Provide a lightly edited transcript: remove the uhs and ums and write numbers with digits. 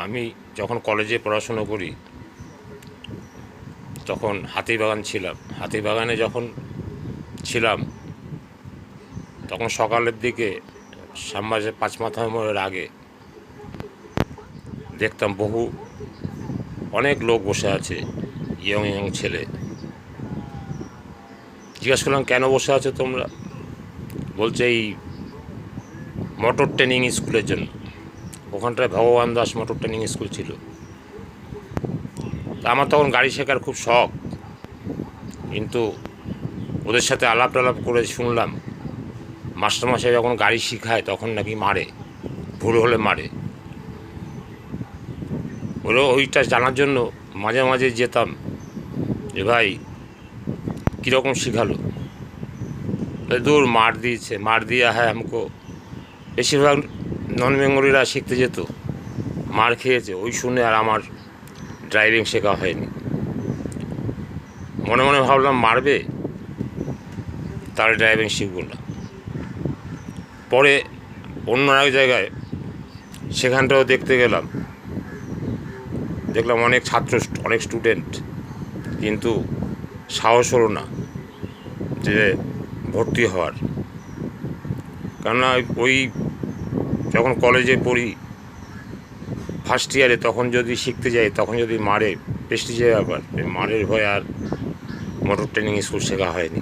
আমি যখন কলেজে পড়াশুনো করি তখন হাতিবাগান ছিলাম। হাতিবাগানে যখন ছিলাম তখন সকালের দিকে শ্যামবাজার পাঁচমাথা মোড়ের আগে দেখতাম অনেক লোক বসে আছে, ইয়ং ইয়ং ছেলে। জিজ্ঞাসা করলাম, কেন বসে আছো তোমরা? বলছে এই মোটর ট্রেনিং স্কুলের জন্য। ওখানটায় ভগবান দাস মোটর ট্রেনিং স্কুল ছিল। তা আমার তখন গাড়ি শেখার খুব শখ, কিন্তু ওদের সাথে আলাপ টালাপ করে শুনলাম মাস্টারমশাই যখন গাড়ি শেখায় তখন নাকি মারে, ভুল হলে মারে। ওইটা জানার জন্য মাঝে মাঝে যেতাম যে ভাই কীরকম শেখালো। দূর, মার দিয়েছে, মার দিয়া হ্যাঁ हमको। বেশিরভাগ নন বেঙ্গলিরা শিখতে যেত, মার খেয়েছে ওই শুনে আর আমার ড্রাইভিং শেখা হয়নি। মনে মনে ভাবলাম মারবে তাহলে ড্রাইভিং শিখব না। পরে অন্য এক জায়গায় সেখানটাও দেখতে গেলাম, দেখলাম অনেক অনেক স্টুডেন্ট, কিন্তু সাহস হলো না যে ভর্তি হওয়ার। কেননা ওই যখন কলেজে পড়ি ফার্স্ট ইয়ারে, তখন যদি শিখতে যাই তখন যদি মারে, প্রেস্টিজের ব্যাপার, মারের ভয় আর মোটর ট্রেনিং স্কুল শেখা হয়নি।